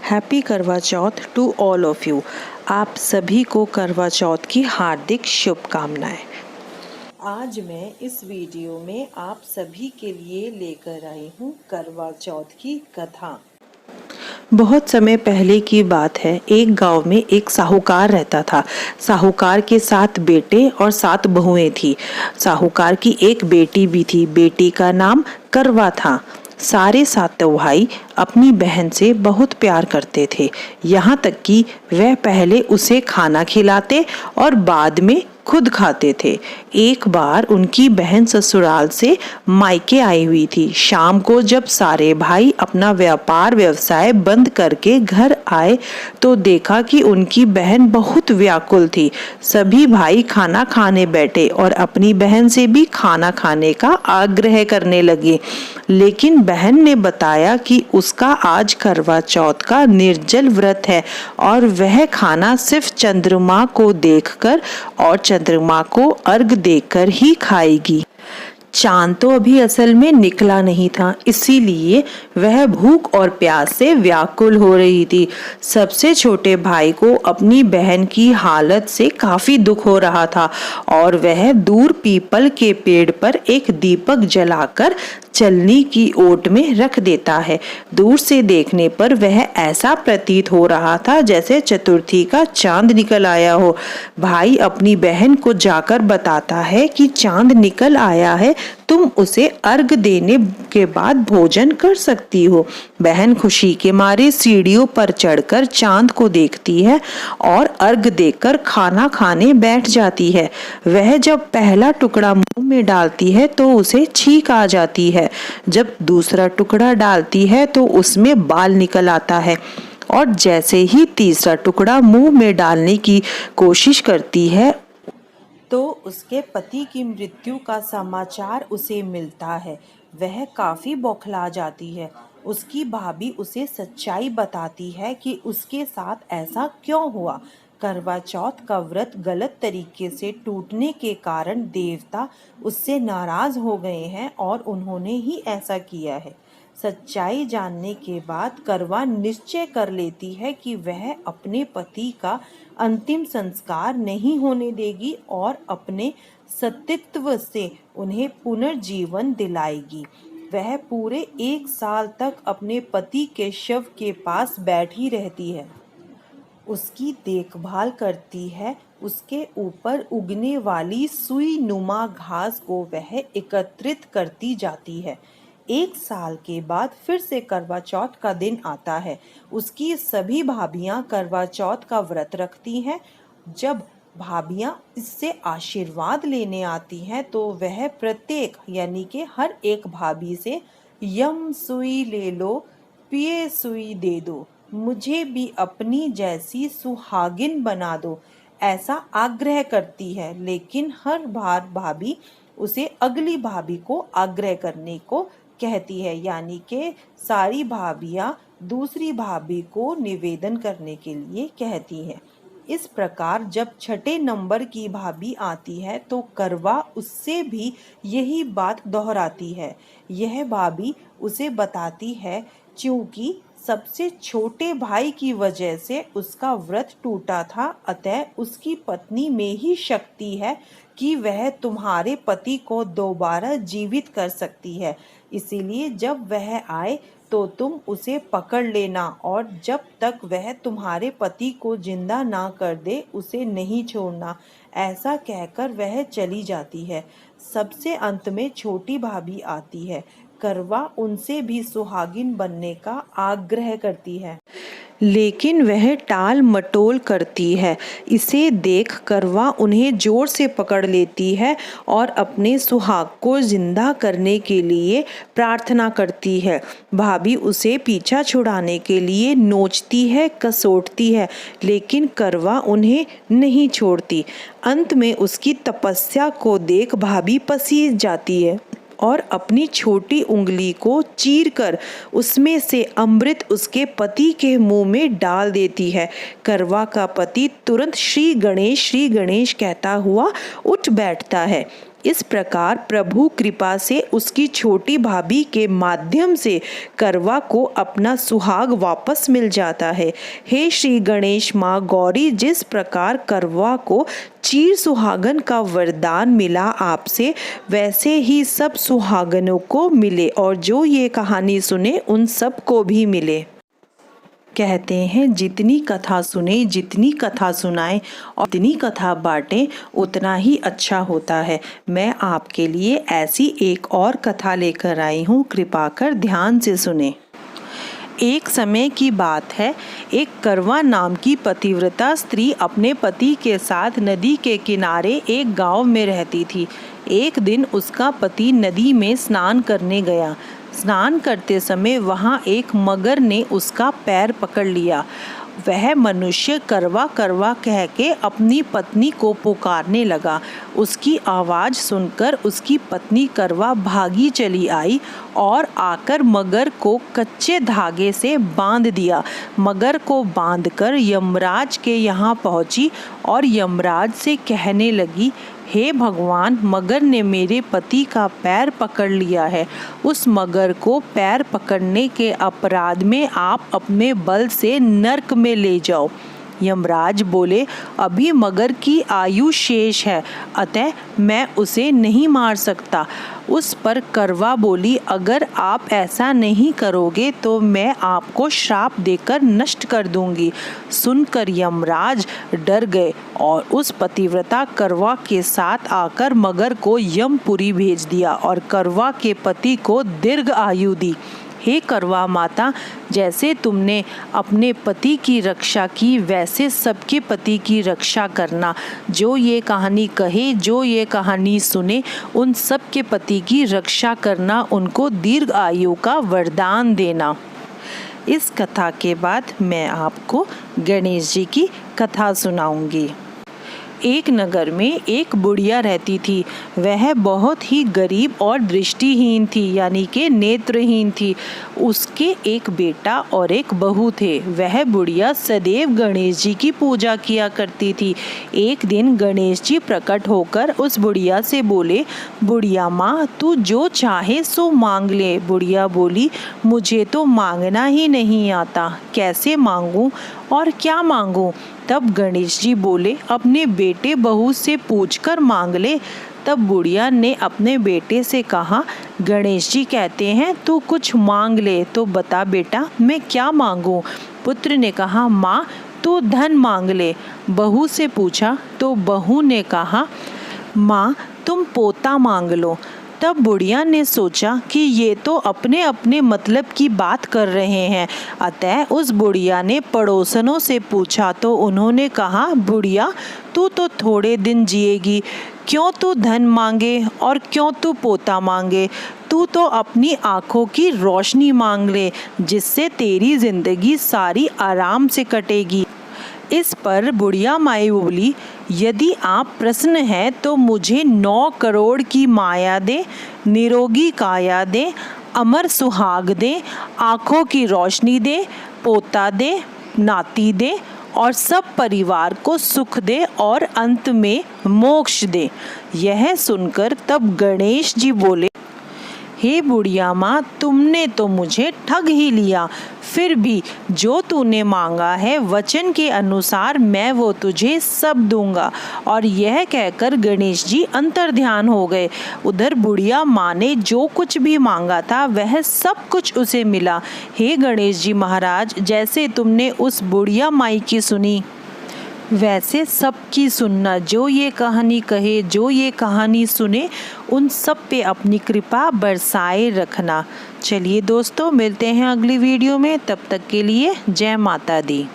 Happy करवा चौथ to all of you. आप सभी को करवा चौथ की हार्दिक शुभकामनाएं। आज मैं इस वीडियो में आप सभी के लिए लेकर आई हूँ करवा चौथ की कथा। बहुत समय पहले की बात है। एक गांव में एक साहूकार रहता था। साहूकार के 7 बेटे और 7 बहुएं थी। साहूकार की एक बेटी भी थी। बेटी का नाम करवा था। सारे 7 भाई अपनी बहन से बहुत प्यार करते थे, यहाँ तक कि वह पहले उसे खाना खिलाते और बाद में खुद खाते थे। एक बार उनकी बहन ससुराल से मायके आई हुई थी। शाम को जब सारे भाई अपना व्यापार व्यवसाय बंद करके घर आए तो देखा कि उनकी बहन बहुत व्याकुल थी। सभी भाई खाना खाने बैठे और अपनी बहन से भी खाना खाने का आग्रह करने लगे, लेकिन बहन ने बताया कि उसका आज करवा चौथ का निर्जल व्रत है और वह खाना सिर्फ चंद्रमा को देखकर और चंद्रमा को अर्घ देकर ही खाएगी। चांद तो अभी असल में निकला नहीं था, इसीलिए वह भूख और प्यास से व्याकुल हो रही थी। सबसे छोटे भाई को अपनी बहन की हालत से काफी दुख हो रहा था और वह दूर पीपल के पेड़ पर एक दीपक जलाकर चलनी की ओट में रख देता है। दूर से देखने पर वह ऐसा प्रतीत हो रहा था जैसे चतुर्थी का चांद निकल आया हो। भाई अपनी बहन को जाकर बताता है कि चांद निकल आया है, तुम उसे अर्घ देने के बाद भोजन कर सकती हो। बहन खुशी के मारे सीढ़ियों पर चढ़कर चांद को देखती है और अर्घ देकर खाना खाने बैठ जाती है। वह जब पहला टुकड़ा मुंह में डालती है तो उसे छींक आ जाती है। जब दूसरा टुकड़ा डालती है तो उसमें बाल निकल आता है और जैसे ही तीसरा टुकड़ा मुंह में डालने की कोशिश करती है तो उसके पति की मृत्यु का समाचार उसे मिलता है। वह काफी बौखला जाती है। उसकी भाभी उसे सच्चाई बताती है कि उसके साथ ऐसा क्यों हुआ। करवा चौथ का व्रत गलत तरीके से टूटने के कारण देवता उससे नाराज हो गए हैं और उन्होंने ही ऐसा किया है। सच्चाई जानने के बाद करवा निश्चय कर लेती है कि वह अपने पति का अंतिम संस्कार नहीं होने देगी और अपने सतीत्व से उन्हें पुनर्जीवन दिलाएगी। वह पूरे 1 साल तक अपने पति के शव के पास बैठी रहती है, उसकी देखभाल करती है। उसके ऊपर उगने वाली सुई नुमा घास को वह एकत्रित करती जाती है। 1 साल के बाद फिर से करवा चौथ का दिन आता है। उसकी सभी भाभियां करवा चौथ का व्रत रखती हैं। जब भाभियां इससे आशीर्वाद लेने आती हैं तो वह प्रत्येक यानी कि हर एक भाभी से यम सुई ले लो, पिए सुई दे दो, मुझे भी अपनी जैसी सुहागिन बना दो, ऐसा आग्रह करती है। लेकिन हर बार भाभी उसे अगली भाभी को आग्रह करने को कहती है, यानी कि सारी भाभियां दूसरी भाभी को निवेदन करने के लिए कहती हैं। इस प्रकार जब 6ठे नंबर की भाभी आती है तो करवा उससे भी यही बात दोहराती है। यह भाभी उसे बताती है क्योंकि सबसे छोटे भाई की वजह से उसका व्रत टूटा था, अतः उसकी पत्नी में ही शक्ति है कि वह तुम्हारे पति को दोबारा जीवित कर सकती है। इसीलिए जब वह आए तो तुम उसे पकड़ लेना और जब तक वह तुम्हारे पति को जिंदा ना कर दे उसे नहीं छोड़ना। ऐसा कहकर वह चली जाती है। सबसे अंत में छोटी भाभी आती है। करवा उनसे भी सुहागिन बनने का आग्रह करती है, लेकिन वह टाल मटोल करती है। इसे देख करवा उन्हें जोर से पकड़ लेती है और अपने सुहाग को जिंदा करने के लिए प्रार्थना करती है। भाभी उसे पीछा छुड़ाने के लिए नोचती है, कसोटती है, लेकिन करवा उन्हें नहीं छोड़ती। अंत में उसकी तपस्या को देख भाभी पसीज जाती है और अपनी छोटी उंगली को चीरकर उसमें से अमृत उसके पति के मुंह में डाल देती है। करवा का पति तुरंत श्री गणेश कहता हुआ उठ बैठता है। इस प्रकार प्रभु कृपा से उसकी छोटी भाभी के माध्यम से करवा को अपना सुहाग वापस मिल जाता है। हे श्री गणेश माँ गौरी, जिस प्रकार करवा को चीर सुहागन का वरदान मिला आपसे, वैसे ही सब सुहागनों को मिले और जो ये कहानी सुने उन सब को भी मिले। कहते हैं जितनी कथा सुने, जितनी कथा सुनाए और जितनी कथा बांटे, उतना ही अच्छा होता है। मैं आपके लिए ऐसी एक और कथा लेकर आई हूँ, कृपा कर ध्यान से सुने। एक समय की बात है, एक करवा नाम की पतिव्रता स्त्री अपने पति के साथ नदी के किनारे एक गांव में रहती थी। एक दिन उसका पति नदी में स्नान करने गया। स्नान करते समय वहाँ एक मगर ने उसका पैर पकड़ लिया। वह मनुष्य करवा करवा कह के अपनी पत्नी को पुकारने लगा। उसकी आवाज़ सुनकर उसकी पत्नी करवा भागी चली आई और आकर मगर को कच्चे धागे से बांध दिया। मगर को बांधकर यमराज के यहाँ पहुँची और यमराज से कहने लगी, हे भगवान, मगर ने मेरे पति का पैर पकड़ लिया है। उस मगर को पैर पकड़ने के अपराध में आप अपने बल से नरक में ले जाओ। यमराज बोले, अभी मगर की आयु शेष है, अतः मैं उसे नहीं मार सकता। उस पर करवा बोली, अगर आप ऐसा नहीं करोगे तो मैं आपको श्राप देकर नष्ट कर दूंगी। सुनकर यमराज डर गए और उस पतिव्रता करवा के साथ आकर मगर को यमपुरी भेज दिया और करवा के पति को दीर्घ आयु दी। हे करवा माता, जैसे तुमने अपने पति की रक्षा की, वैसे सबके पति की रक्षा करना। जो ये कहानी कहे, जो ये कहानी सुने, उन सब के पति की रक्षा करना, उनको दीर्घ आयु का वरदान देना। इस कथा के बाद मैं आपको गणेश जी की कथा सुनाऊंगी। एक नगर में एक बुढ़िया रहती थी। वह बहुत ही गरीब और दृष्टिहीन थी, यानी कि नेत्रहीन थी। उसके एक बेटा और एक बहू थे। वह बुढ़िया सदैव गणेश जी की पूजा किया करती थी। एक दिन गणेश जी प्रकट होकर उस बुढ़िया से बोले, बुढ़िया माँ, तू जो चाहे सो मांग ले। बुढ़िया बोली, मुझे तो मांगना ही नहीं आता, कैसे मांगूं और क्या मांगूं? तब गणेश जी बोले, अपने बेटे बहू से पूछकर मांग ले। तब बुढ़िया ने अपने बेटे से कहा, गणेश जी कहते हैं तू कुछ मांग ले, तो बता बेटा मैं क्या मांगूं? पुत्र ने कहा, माँ तू धन मांग ले। बहू से पूछा तो बहू ने कहा, माँ तुम पोता मांग लो। तब बुढ़िया ने सोचा कि ये तो अपने अपने मतलब की बात कर रहे हैं। अतः उस बुढ़िया ने पड़ोसनों से पूछा तो उन्होंने कहा, बुढ़िया तू तो थोड़े दिन जिएगी, क्यों तू धन मांगे और क्यों तू पोता मांगे? तू तो अपनी आँखों की रोशनी मांग ले, जिससे तेरी जिंदगी सारी आराम से कटेगी। इस पर बुढ़िया माई बोली, यदि आप प्रसन्न हैं तो मुझे 9 करोड़ की माया दे, निरोगी काया दे, अमर सुहाग दे, आँखों की रोशनी दे, पोता दे, नाती दे और सब परिवार को सुख दे और अंत में मोक्ष दे। यह सुनकर तब गणेश जी बोले, हे बुढ़िया माँ, तुमने तो मुझे ठग ही लिया। फिर भी जो तूने मांगा है वचन के अनुसार मैं वो तुझे सब दूंगा। और यह कहकर गणेश जी अंतर्ध्यान हो गए। उधर बुढ़िया माँ ने जो कुछ भी मांगा था वह सब कुछ उसे मिला। हे गणेश जी महाराज, जैसे तुमने उस बुढ़िया माई की सुनी वैसे सबकी सुनना। जो ये कहानी कहे, जो ये कहानी सुने, उन सब पे अपनी कृपा बरसाए रखना। चलिए दोस्तों, मिलते हैं अगली वीडियो में। तब तक के लिए जय माता दी।